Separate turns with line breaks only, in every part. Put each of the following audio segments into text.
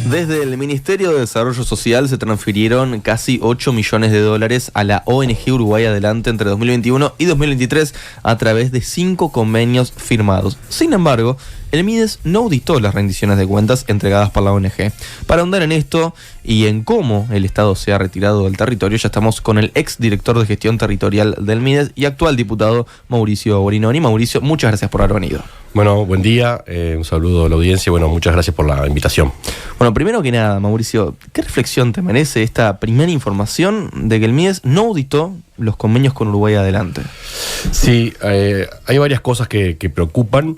Desde el Ministerio de Desarrollo Social se transfirieron casi 8 millones de dólares a la ONG Uruguay Adelante entre 2021 y 2023 a través de 5 convenios firmados. Sin embargo, el MIDES no auditó las rendiciones de cuentas entregadas por la ONG. Para ahondar en esto y en cómo el Estado se ha retirado del territorio, ya estamos con el ex director de gestión territorial del MIDES y actual diputado Mauricio Borinoni. Mauricio, muchas gracias por haber venido.
Bueno, buen día, un saludo a la audiencia y bueno, muchas gracias por la invitación.
Bueno, primero que nada, Mauricio, ¿qué reflexión te merece esta primera información de que el MIDES no auditó los convenios con Uruguay Adelante?
Sí, hay varias cosas que preocupan.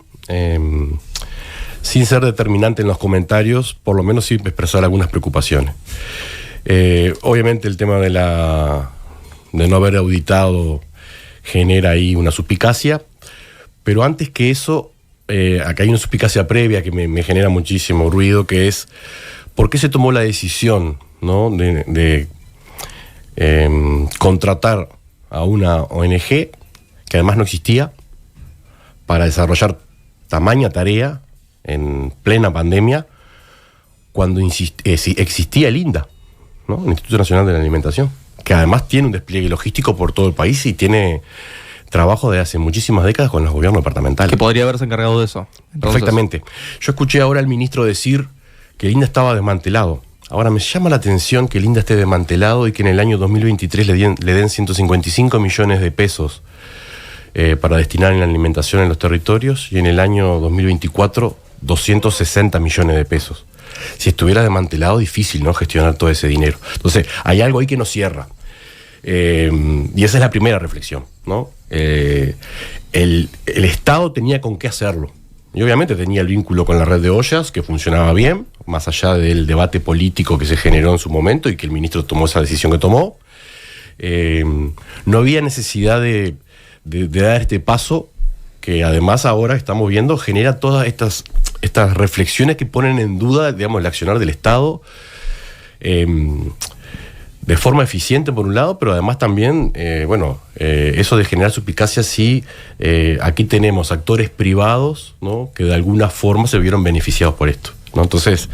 Sin ser determinante en los comentarios, por lo menos sí expresar algunas preocupaciones. Obviamente el tema de no haber auditado genera ahí una suspicacia, pero antes que eso, acá hay una suspicacia previa que me genera muchísimo ruido, que es ¿por qué se tomó la decisión, ¿no?, de contratar a una ONG que además no existía para desarrollar tamaña tarea en plena pandemia cuando existía el INDA, ¿no?, el Instituto Nacional de la Alimentación, que además tiene un despliegue logístico por todo el país y tiene trabajo de hace muchísimas décadas con los gobiernos departamentales.
Que podría haberse encargado de eso. Entonces,
perfectamente. Yo escuché ahora al ministro decir que el INDA estaba desmantelado. Ahora me llama la atención que el INDA esté desmantelado y que en el año 2023 le den 155 millones de pesos para destinar en la alimentación en los territorios, y en el año 2024 260 millones de pesos. Si estuviera desmantelado, difícil, ¿no?, gestionar todo ese dinero. Entonces, hay algo ahí que no cierra. Y esa es la primera reflexión, ¿no? El Estado tenía con qué hacerlo. Y obviamente tenía el vínculo con la red de ollas, que funcionaba bien, más allá del debate político que se generó en su momento y que el ministro tomó esa decisión que tomó. No había necesidad de dar este paso que además ahora estamos viendo genera todas estas reflexiones que ponen en duda, digamos, el accionar del Estado de forma eficiente por un lado, pero además también, eso de generar suspicacia, sí, aquí tenemos actores privados, ¿no?, que de alguna forma se vieron beneficiados por esto, ¿no? Entonces,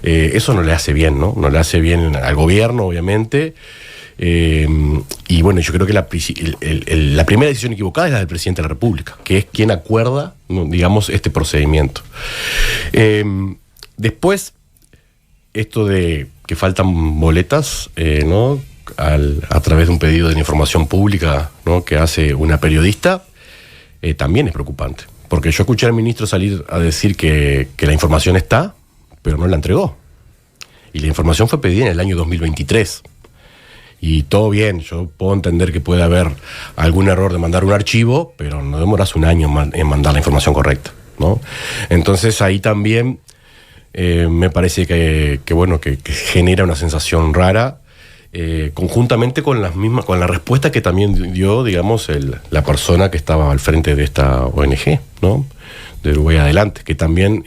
eso no le hace bien, ¿no? No le hace bien al gobierno, obviamente. Y bueno, yo creo que la primera decisión equivocada es la del presidente de la República, que es quien acuerda, ¿no?, digamos, este procedimiento. Después, esto de que faltan boletas, ¿no?, a través de un pedido de información pública, ¿no?, que hace una periodista, también es preocupante. Porque yo escuché al ministro salir a decir que la información está, pero no la entregó. Y la información fue pedida en el año 2023. Y todo bien, yo puedo entender que puede haber algún error de mandar un archivo, pero no demoras un año en mandar la información correcta, ¿no? Entonces ahí también me parece que genera una sensación rara, conjuntamente con la respuesta que también dio, digamos, la persona que estaba al frente de esta ONG, ¿no?, de Uruguay Adelante, que también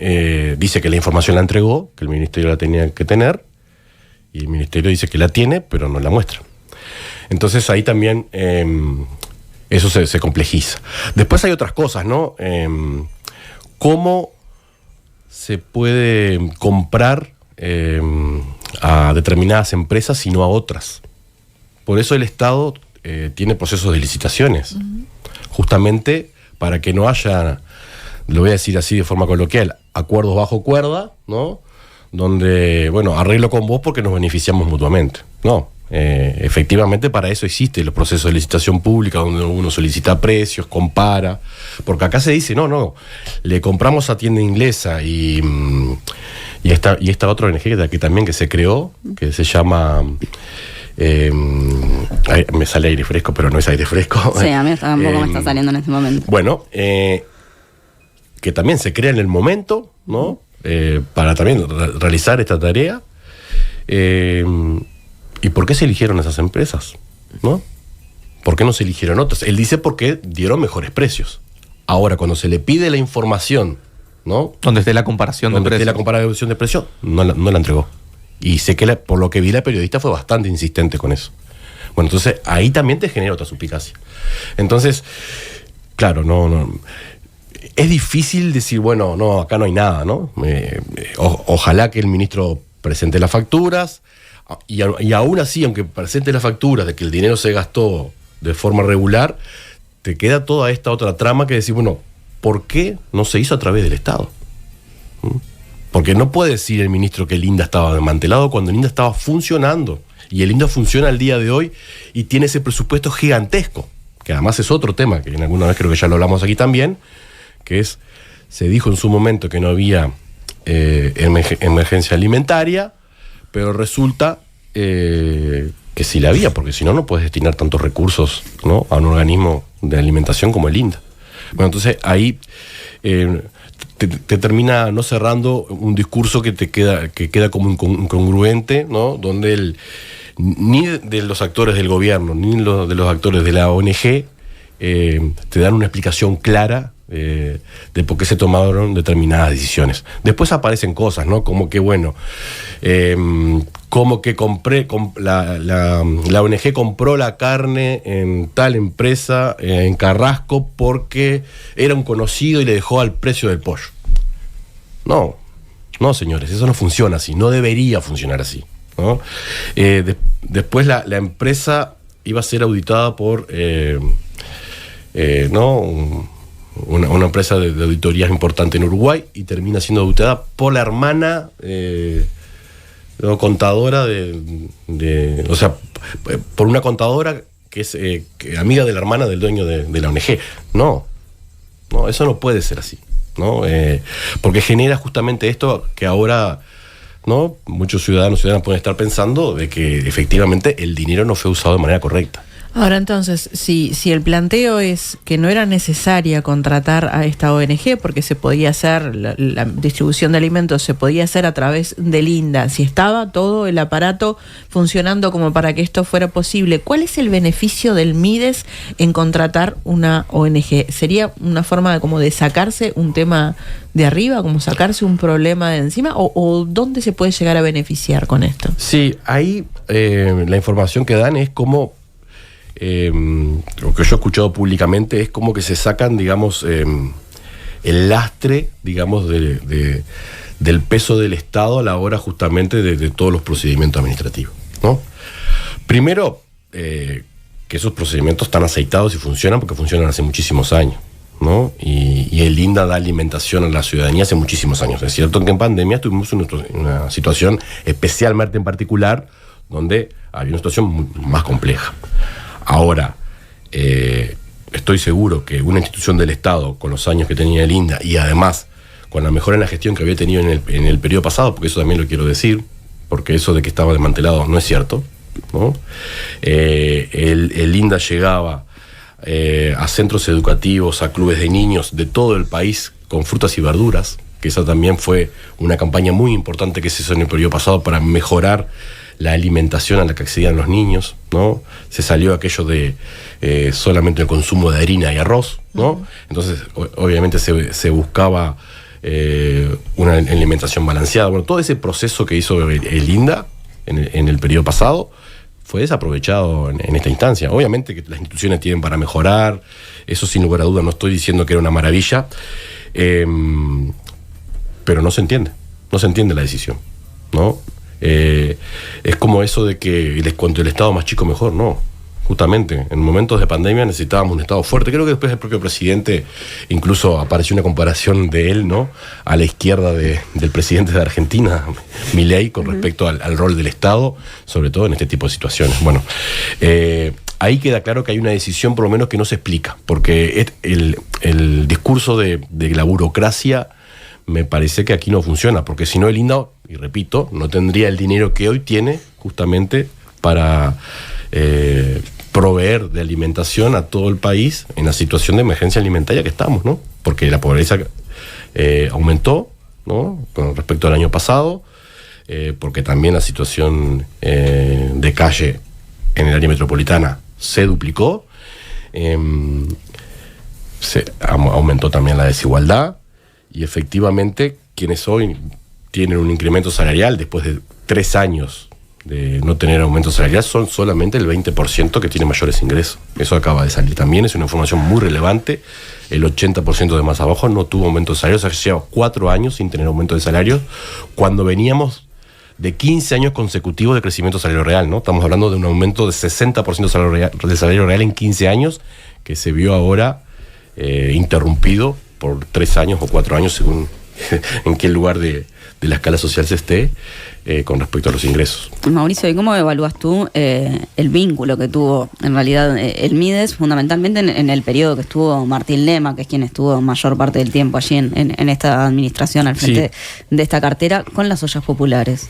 dice que la información la entregó, que el ministerio la tenía que tener, y el ministerio dice que la tiene, pero no la muestra. Entonces ahí también eso se complejiza. Después hay otras cosas, ¿no? ¿Cómo se puede comprar a determinadas empresas y no a otras? Por eso el Estado tiene procesos de licitaciones, justamente para que no haya, lo voy a decir así de forma coloquial, acuerdos bajo cuerda, ¿no?, donde, arreglo con vos porque nos beneficiamos mutuamente. No, efectivamente para eso existen los procesos de licitación pública, donde uno solicita precios, compara, porque acá se dice, no, le compramos a tienda inglesa y esta otra ONG que también que se creó, que se llama... me sale aire fresco, pero no es aire fresco.
Sí, a mí tampoco me está saliendo en este momento.
Bueno, que también se crea en el momento, ¿no?, para también realizar esta tarea. ¿Y por qué se eligieron esas empresas, no? ¿Por qué no se eligieron otras? Él dice porque dieron mejores precios. Ahora, cuando se le pide la información, ¿no?,
donde esté la comparación de precios.
Donde esté la comparación de precios, no la entregó. Y sé que por lo que vi, la periodista fue bastante insistente con eso. Bueno, entonces ahí también te genera otra suspicacia. Entonces, claro, no. Es difícil decir, bueno, no, acá no hay nada, ¿no? Ojalá que el ministro presente las facturas, y aún así, aunque presente las facturas de que el dinero se gastó de forma regular, te queda toda esta otra trama que decir, bueno, ¿por qué no se hizo a través del Estado? Porque no puede decir el ministro que el INDA estaba desmantelado cuando el INDA estaba funcionando. Y el INDA funciona al día de hoy y tiene ese presupuesto gigantesco, que además es otro tema, que en alguna vez creo que ya lo hablamos aquí también, que es, se dijo en su momento que no había emergencia alimentaria, pero resulta que sí la había, porque si no, no puedes destinar tantos recursos, ¿no?, a un organismo de alimentación como el INDA. Bueno, entonces ahí te termina no cerrando un discurso que queda como incongruente, ¿no?, donde ni de los actores del gobierno ni de los actores de la ONG te dan una explicación clara de por qué se tomaron determinadas decisiones. Después aparecen cosas, ¿no?, como que bueno, como que la ONG compró la carne en tal empresa en Carrasco porque era un conocido y le dejó al precio del pollo. No, señores, eso no funciona así, no debería funcionar así, ¿no? Después la empresa iba a ser auditada por una empresa de auditorías importante en Uruguay, y termina siendo auditada por la hermana contadora o sea, por una contadora que es amiga de la hermana del dueño de la ONG. No, eso no puede ser así, ¿no? Porque genera justamente esto que ahora, ¿no?, muchos ciudadanos pueden estar pensando de que efectivamente el dinero no fue usado de manera correcta.
Ahora entonces, si el planteo es que no era necesaria contratar a esta ONG porque se podía hacer, la distribución de alimentos se podía hacer a través del INDA, si estaba todo el aparato funcionando como para que esto fuera posible, ¿cuál es el beneficio del MIDES en contratar una ONG? ¿Sería una forma como de sacarse un tema de arriba, como sacarse un problema de encima, o dónde se puede llegar a beneficiar con esto?
Sí, ahí la información que dan es como lo que yo he escuchado públicamente es como que se sacan, digamos, el lastre, digamos, del peso del Estado a la hora justamente de todos los procedimientos administrativos, ¿no? Primero, que esos procedimientos están aceitados y funcionan porque funcionan hace muchísimos años, ¿no? Y el INDA da alimentación a la ciudadanía hace muchísimos años. Es cierto que en pandemia tuvimos una situación especialmente en particular donde había una situación más compleja. Ahora, estoy seguro que una institución del Estado, con los años que tenía el INDA y además con la mejora en la gestión que había tenido en el periodo pasado, porque eso también lo quiero decir, porque eso de que estaba desmantelado no es cierto, ¿no? El INDA llegaba a centros educativos, a clubes de niños de todo el país con frutas y verduras, que esa también fue una campaña muy importante que se hizo en el periodo pasado para mejorar la alimentación a la que accedían los niños, ¿no? Se salió aquello de solamente el consumo de harina y arroz, ¿no? Entonces, obviamente se buscaba una alimentación balanceada. Bueno, todo ese proceso que hizo el INDA en el periodo pasado fue desaprovechado en esta instancia. Obviamente que las instituciones tienen para mejorar, eso sin lugar a dudas, no estoy diciendo que era una maravilla, pero no se entiende la decisión, ¿no? Es como eso de que cuanto el Estado más chico mejor, no. Justamente, en momentos de pandemia necesitábamos un Estado fuerte. Creo que después el propio presidente, incluso apareció una comparación de él, ¿no?, a la izquierda del presidente de Argentina, Milei, con respecto al rol del Estado, sobre todo en este tipo de situaciones. Bueno, ahí queda claro que hay una decisión por lo menos que no se explica, porque el discurso de la burocracia me parece que aquí no funciona, porque si no el INDA, y repito, no tendría el dinero que hoy tiene justamente para proveer de alimentación a todo el país en la situación de emergencia alimentaria que estamos, ¿no? Porque la pobreza aumentó, ¿no?, con respecto al año pasado, porque también la situación de calle en el área metropolitana se duplicó, aumentó también la desigualdad, y efectivamente quienes hoy tienen un incremento salarial después de 3 años de no tener aumento salarial son solamente el 20% que tiene mayores ingresos. Eso acaba de salir también, es una información muy relevante. El 80% de más abajo no tuvo aumento de salario, o sea, lleva 4 años sin tener aumento de salario, cuando veníamos de 15 años consecutivos de crecimiento del salario real, ¿no? Estamos hablando de un aumento de 60% del salario real en 15 años, que se vio ahora interrumpido por 3 años o 4 años, según en qué lugar de la escala social se esté, con respecto a los ingresos.
Mauricio, ¿y cómo evalúas tú el vínculo que tuvo en realidad el Mides, fundamentalmente en el periodo que estuvo Martín Lema, que es quien estuvo mayor parte del tiempo allí en esta administración al frente de esta cartera, con las ollas populares?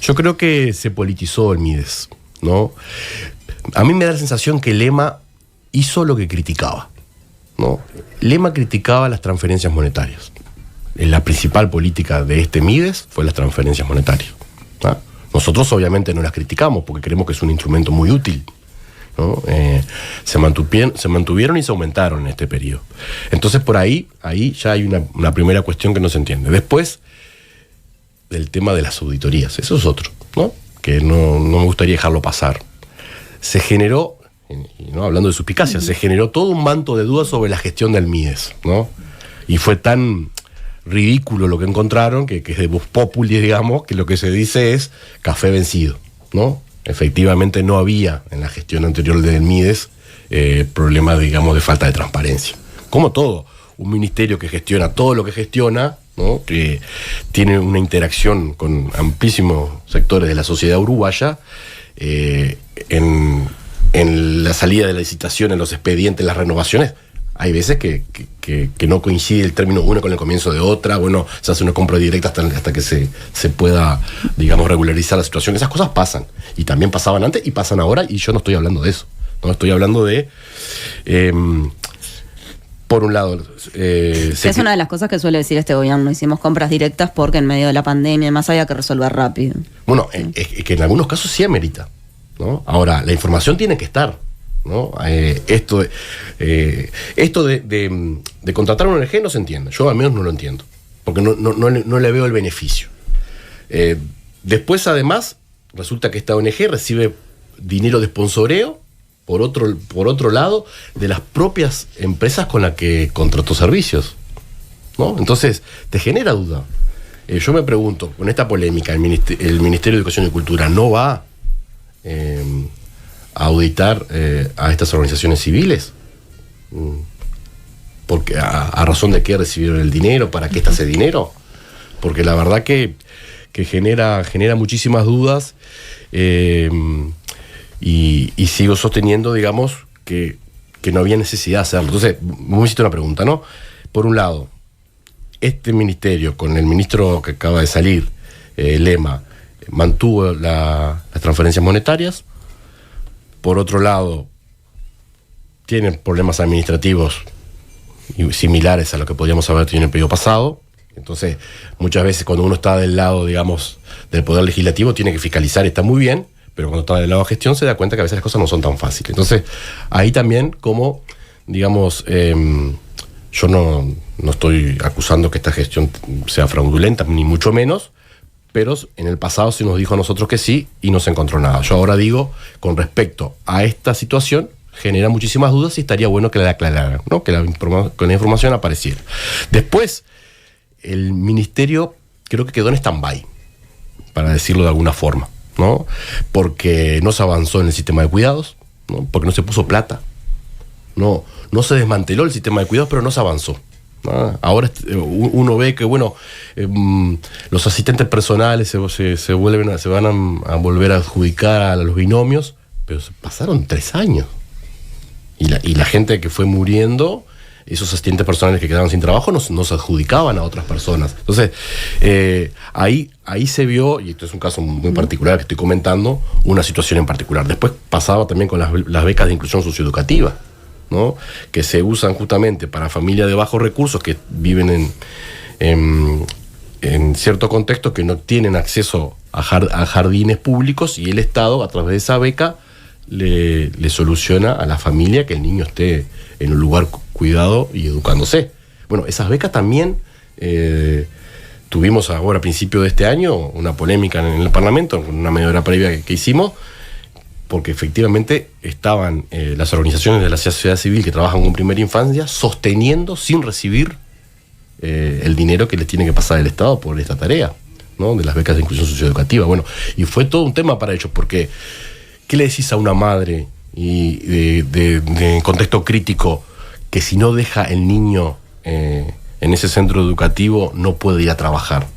Yo creo que se politizó el Mides, ¿no? A mí me da la sensación que Lema hizo lo que criticaba, ¿no? Lema criticaba las transferencias monetarias. La principal política de este Mides fue las transferencias monetarias, ¿no? Nosotros obviamente no las criticamos porque creemos que es un instrumento muy útil, ¿no? Se mantuvieron y se aumentaron en este periodo. Entonces por ahí ya hay una primera cuestión que no se entiende. Después, del tema de las auditorías, eso es otro, ¿no? Que no me gustaría dejarlo pasar. Se generó, ¿no? Hablando de suspicacia, se generó todo un manto de dudas sobre la gestión del Mides, ¿no? Y fue tan ridículo lo que encontraron, que es de Vox Populi, digamos, que lo que se dice es café vencido, ¿no? Efectivamente no había en la gestión anterior del Mides problema, digamos, de falta de transparencia. Como todo, un ministerio que gestiona todo lo que gestiona, ¿no? Que tiene una interacción con amplísimos sectores de la sociedad uruguaya, en la salida de la licitación, en los expedientes, las renovaciones. Hay veces que no coincide el término uno con el comienzo de otra. Bueno, se hace una compra directa hasta que se pueda, digamos, regularizar la situación. Esas cosas pasan. Y también pasaban antes y pasan ahora, y yo no estoy hablando de eso. No estoy hablando de... por un lado...
es una de las cosas que suele decir este gobierno. Hicimos compras directas porque en medio de la pandemia y más había que resolver rápido.
Bueno, es que en algunos casos sí amerita, ¿no? Ahora, la información tiene que estar, ¿no? Esto de contratar una ONG no se entiende. Yo al menos no lo entiendo, porque no le veo el beneficio. Después, además, resulta que esta ONG recibe dinero de sponsoreo, por otro lado, de las propias empresas con las que contrató servicios, ¿no? Entonces, te genera duda. Yo me pregunto, con esta polémica, el Ministerio de Educación y Cultura no va a auditar a estas organizaciones civiles, porque a razón de qué recibieron el dinero, para qué está ese dinero, porque la verdad que genera muchísimas dudas, y sigo sosteniendo, digamos, que no había necesidad de hacerlo. Entonces, me hiciste una pregunta, ¿no? Por un lado, este ministerio, con el ministro que acaba de salir, Lema, mantuvo las transferencias monetarias. Por otro lado, tienen problemas administrativos similares a lo que podríamos haber tenido en el periodo pasado. Entonces, muchas veces cuando uno está del lado, digamos, del Poder Legislativo, tiene que fiscalizar, está muy bien, pero cuando está del lado de gestión se da cuenta que a veces las cosas no son tan fáciles. Entonces, ahí también, como, digamos, yo no estoy acusando que esta gestión sea fraudulenta, ni mucho menos, pero en el pasado se nos dijo a nosotros que sí y no se encontró nada. Yo ahora digo, con respecto a esta situación, genera muchísimas dudas y estaría bueno que la aclararan, ¿no? Que la información apareciera. Después, el ministerio creo que quedó en stand-by, para decirlo de alguna forma, ¿no? Porque no se avanzó en el sistema de cuidados, ¿no? Porque no se puso plata, no se desmanteló el sistema de cuidados, pero no se avanzó. Ahora uno ve que, bueno, los asistentes personales se van a volver a adjudicar a los binomios, pero pasaron 3 años. Y la gente que fue muriendo, esos asistentes personales que quedaron sin trabajo, no se adjudicaban a otras personas. Entonces, ahí se vio, y esto es un caso muy particular que estoy comentando, una situación en particular. Después pasaba también con las becas de inclusión socioeducativa, ¿no? Que se usan justamente para familias de bajos recursos que viven en cierto contexto, que no tienen acceso a jardines públicos, y el Estado, a través de esa beca, le soluciona a la familia que el niño esté en un lugar cuidado y educándose. Bueno, esas becas también tuvimos ahora a principio de este año una polémica en el Parlamento, con una media hora previa que hicimos, porque efectivamente estaban las organizaciones de la sociedad civil que trabajan con primera infancia sosteniendo sin recibir el dinero que les tiene que pasar el Estado por esta tarea. ¿no? De las becas de inclusión socioeducativa. Bueno, y fue todo un tema para ellos, porque ¿qué le decís a una madre y de contexto crítico que si no deja el niño en ese centro educativo no puede ir a trabajar?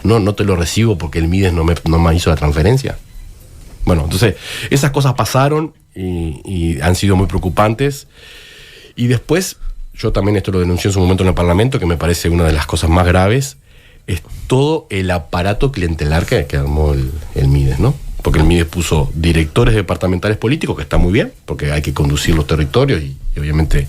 No te lo recibo porque el Mides no me hizo la transferencia. Bueno, entonces esas cosas pasaron y han sido muy preocupantes. Y después, yo también esto lo denuncié en su momento en el Parlamento, que me parece una de las cosas más graves, es todo el aparato clientelar que armó el Mides, ¿no? Porque el Mides puso directores departamentales políticos, que está muy bien, porque hay que conducir los territorios y obviamente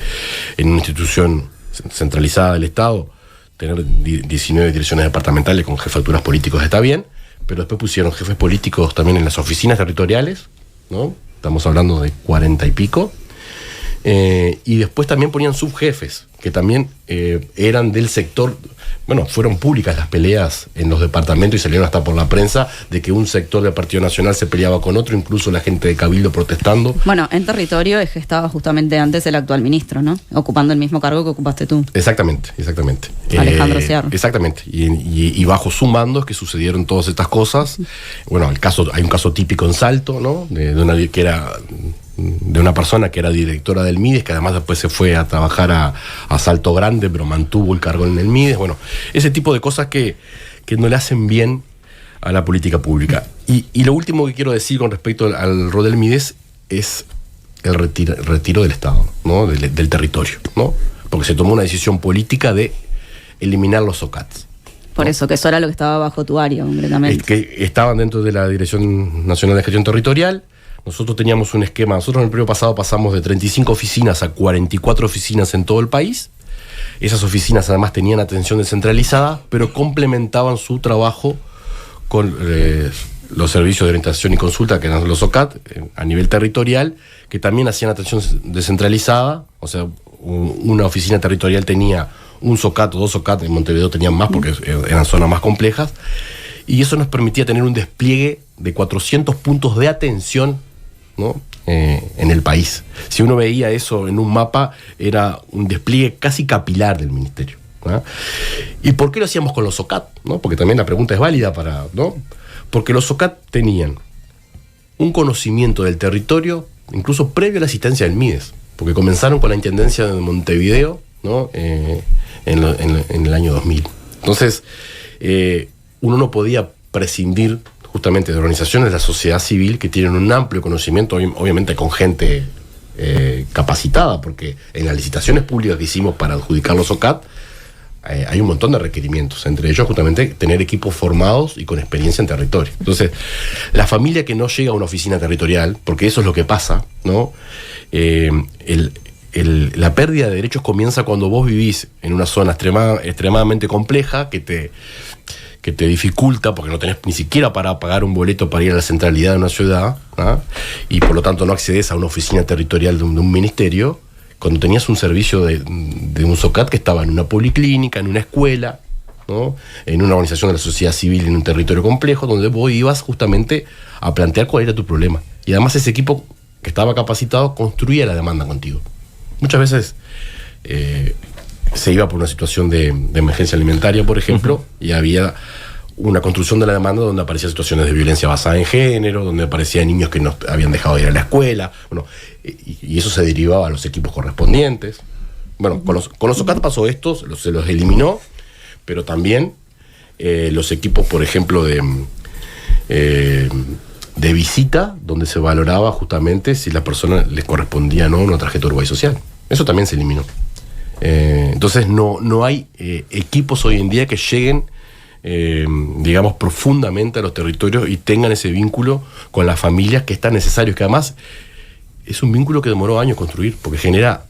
en una institución centralizada del Estado tener 19 direcciones departamentales con jefaturas políticos está bien, pero después pusieron jefes políticos también en las oficinas territoriales, ¿no? Estamos hablando de 40 y pico, y después también ponían subjefes, que también eran del sector. Bueno, fueron públicas las peleas en los departamentos y salieron hasta por la prensa de que un sector del Partido Nacional se peleaba con otro, incluso la gente de Cabildo protestando.
Bueno, en territorio es que estaba justamente antes el actual ministro, ¿no? Ocupando el mismo cargo que ocupaste tú.
Exactamente.
Alejandro Ciarro.
Exactamente. Y bajo su mando es que sucedieron todas estas cosas. Bueno, hay un caso típico en Salto, ¿no? De una persona que era directora del Mides, que además después se fue a trabajar a Salto Grande, pero mantuvo el cargo en el Mides. Bueno, ese tipo de cosas que no le hacen bien a la política pública. Y lo último que quiero decir con respecto al rol del Mides es el retiro del Estado, ¿no? Del territorio, ¿no? Porque se tomó una decisión política de eliminar los SOCATs.
Por eso, que eso era lo que estaba bajo tu área, concretamente.
Que estaban dentro de la Dirección Nacional de Gestión Territorial. Nosotros teníamos un esquema. Nosotros en el periodo pasado pasamos de 35 oficinas a 44 oficinas en todo el país. Esas oficinas además tenían atención descentralizada, pero complementaban su trabajo con los servicios de orientación y consulta, que eran los OCAT, a nivel territorial, que también hacían atención descentralizada. O sea, una oficina territorial tenía un SOCAT o dos SOCAT, en Montevideo tenían más porque eran zonas más complejas, y eso nos permitía tener un despliegue de 400 puntos de atención, ¿no? En el país. Si uno veía eso en un mapa, era un despliegue casi capilar del ministerio, ¿no? ¿Y por qué lo hacíamos con los SOCAT? ¿No? Porque también la pregunta es válida ¿no? Porque los SOCAT tenían un conocimiento del territorio, incluso previo a la asistencia del Mides, porque comenzaron con la Intendencia de Montevideo, ¿no? En el año 2000. Entonces, uno no podía prescindir justamente de organizaciones de la sociedad civil que tienen un amplio conocimiento, obviamente con gente capacitada, porque en las licitaciones públicas que hicimos para adjudicar los OCAT hay un montón de requerimientos, entre ellos justamente tener equipos formados y con experiencia en territorio. Entonces, la familia que no llega a una oficina territorial, porque eso es lo que pasa, ¿no? La pérdida de derechos comienza cuando vos vivís en una zona extremadamente compleja que te dificulta, porque no tenés ni siquiera para pagar un boleto para ir a la centralidad de una ciudad, ¿no? Y por lo tanto no accedes a una oficina territorial de un ministerio, cuando tenías un servicio de un SOCAT que estaba en una policlínica, en una escuela, ¿no? En una organización de la sociedad civil en un territorio complejo, donde vos ibas justamente a plantear cuál era tu problema. Y además ese equipo que estaba capacitado construía la demanda contigo. Muchas veces se iba por una situación de emergencia alimentaria, por ejemplo, y había una construcción de la demanda donde aparecían situaciones de violencia basada en género, donde aparecían niños que no habían dejado de ir a la escuela, bueno, y eso se derivaba a los equipos correspondientes. Bueno, con los OCAT pasó esto, se los eliminó, pero también los equipos, por ejemplo, de visita, donde se valoraba justamente si la persona les correspondía o no una tarjeta Uruguay Social. Eso también se eliminó. Entonces no hay equipos hoy en día que lleguen, digamos, profundamente a los territorios y tengan ese vínculo con las familias que es tan necesario, que además es un vínculo que demoró años construir, porque genera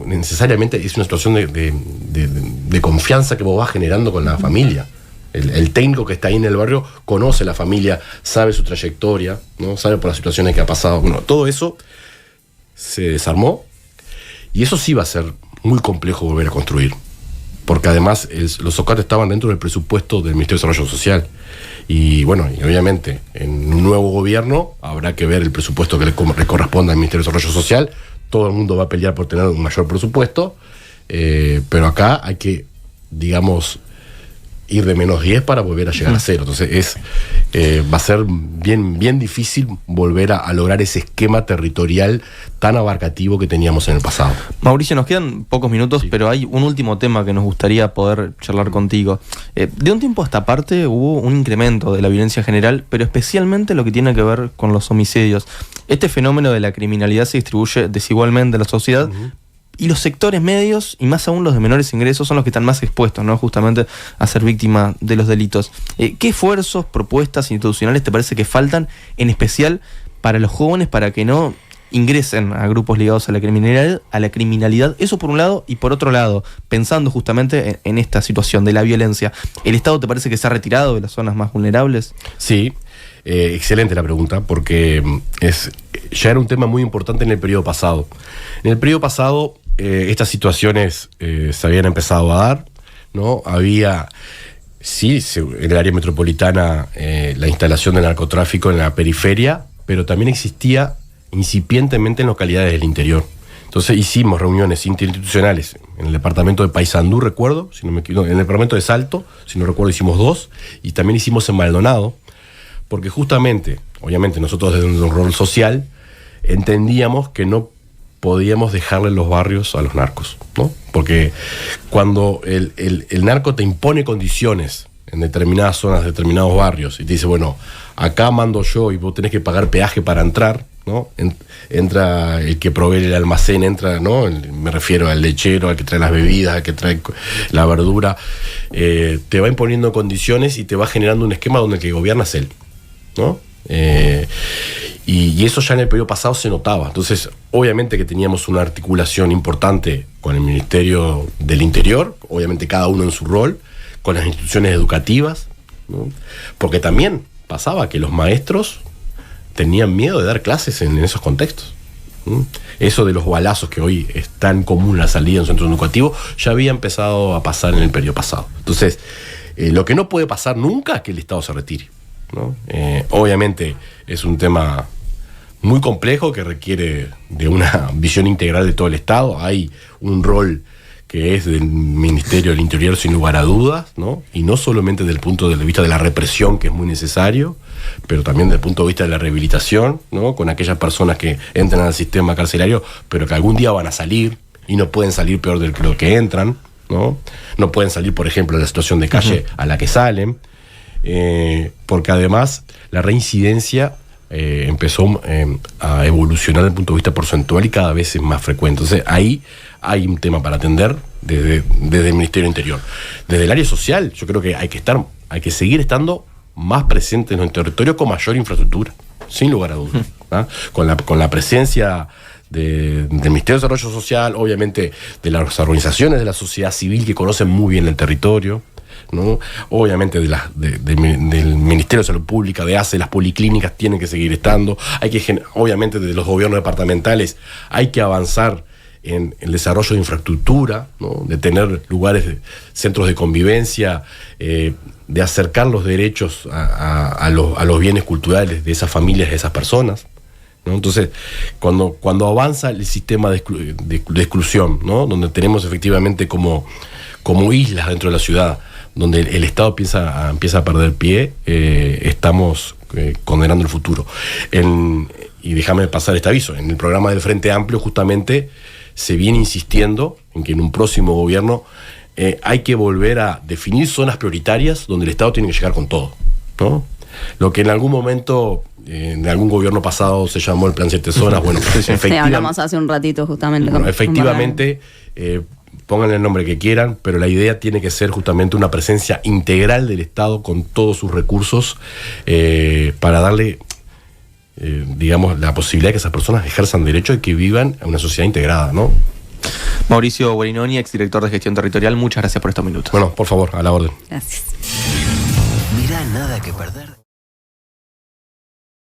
necesariamente, es una situación de confianza que vos vas generando con la familia. El técnico que está ahí en el barrio conoce la familia, sabe su trayectoria, ¿no? Sabe por las situaciones que ha pasado. Bueno, todo eso se desarmó y eso sí va a ser muy complejo volver a construir, porque además los OCAT estaban dentro del presupuesto del Ministerio de Desarrollo Social y bueno, y obviamente en un nuevo gobierno habrá que ver el presupuesto que le corresponda al Ministerio de Desarrollo Social. Todo el mundo va a pelear por tener un mayor presupuesto, pero acá hay que, digamos, ir de -10 para volver a llegar a 0. Entonces va a ser bien difícil volver a lograr ese esquema territorial tan abarcativo que teníamos en el pasado.
Mauricio, nos quedan pocos minutos,
Sí.
pero hay un último tema que nos gustaría poder charlar contigo. De un tiempo a esta parte hubo un incremento de la violencia general, pero especialmente lo que tiene que ver con los homicidios. Este fenómeno de la criminalidad se distribuye desigualmente en la sociedad, y los sectores medios, y más aún los de menores ingresos, son los que están más expuestos, ¿no?, justamente a ser víctima de los delitos. ¿Qué esfuerzos, propuestas institucionales te parece que faltan, en especial para los jóvenes, para que no ingresen a grupos ligados a la criminalidad? Eso por un lado, y por otro lado, pensando justamente en esta situación de la violencia, ¿el Estado te parece que se ha retirado de las zonas más vulnerables?
Sí, excelente la pregunta, porque ya era un tema muy importante en el periodo pasado. En el periodo pasado, estas situaciones se habían empezado a dar, ¿no? Había, sí, en el área metropolitana, la instalación del narcotráfico en la periferia, pero también existía incipientemente en localidades del interior. Entonces hicimos reuniones interinstitucionales en el departamento de Paysandú, recuerdo, si no me equivoco, en el departamento de Salto, si no recuerdo, hicimos 2, y también hicimos en Maldonado, porque justamente, obviamente nosotros desde un rol social, entendíamos que no podíamos dejarle los barrios a los narcos, ¿no? Porque cuando el narco te impone condiciones en determinadas zonas, determinados barrios, y te dice, bueno, acá mando yo y vos tenés que pagar peaje para entrar, ¿no? Entra el que provee el almacén, entra, ¿no? Me refiero al lechero, al que trae las bebidas, al que trae la verdura, te va imponiendo condiciones y te va generando un esquema donde el que gobierna es él, ¿no? Y eso ya en el periodo pasado se notaba. Entonces, obviamente que teníamos una articulación importante con el Ministerio del Interior, obviamente cada uno en su rol, con las instituciones educativas, ¿no? Porque también pasaba que los maestros tenían miedo de dar clases en esos contextos. Eso de los balazos que hoy es tan común la salida en un centro educativo, ya había empezado a pasar en el periodo pasado. Entonces, lo que no puede pasar nunca es que el Estado se retire, ¿no? Obviamente es un tema muy complejo que requiere de una visión integral de todo el Estado. Hay un rol que es del Ministerio del Interior sin lugar a dudas, ¿no? Y no solamente desde el punto de vista de la represión, que es muy necesario, pero también desde el punto de vista de la rehabilitación, ¿no? Con aquellas personas que entran al sistema carcelario, pero que algún día van a salir y no pueden salir peor de lo que entran, ¿no? No pueden salir, por ejemplo, de la situación de calle a la que salen, porque además la reincidencia empezó a evolucionar desde el punto de vista porcentual y cada vez es más frecuente. Entonces ahí hay un tema para atender desde el Ministerio del Interior. Desde el área social, yo creo que hay que seguir estando más presentes en el territorio con mayor infraestructura, sin lugar a dudas, ¿no? Con la presencia del Ministerio de Desarrollo Social, obviamente de las organizaciones de la sociedad civil que conocen muy bien el territorio, ¿no? Obviamente del Ministerio de Salud Pública, de ACE, las policlínicas tienen que seguir estando. Obviamente de los gobiernos departamentales hay que avanzar en el desarrollo de infraestructura, ¿no? De tener lugares, centros de convivencia, de acercar los derechos a los bienes culturales de esas familias, de esas personas, ¿no? Entonces, cuando avanza el sistema de exclusión, ¿no? Donde tenemos efectivamente como islas dentro de la ciudad, donde el Estado empieza a perder pie, estamos condenando el futuro. Y déjame pasar este aviso, en el programa del Frente Amplio justamente se viene insistiendo en que en un próximo gobierno hay que volver a definir zonas prioritarias donde el Estado tiene que llegar con todo, ¿no? Lo que en algún momento, en algún gobierno pasado se llamó el Plan 7 Zonas, bueno, pues,
Sí, hablamos hace un ratito justamente.
Bueno, efectivamente, pónganle el nombre que quieran, pero la idea tiene que ser justamente una presencia integral del Estado con todos sus recursos para darle, digamos, la posibilidad de que esas personas ejerzan derecho y que vivan en una sociedad integrada, ¿no?
Mauricio Guarinoni, exdirector de Gestión Territorial, muchas gracias por estos minutos.
Bueno, por favor, a la orden.
Gracias.
Mirá, nada que perder.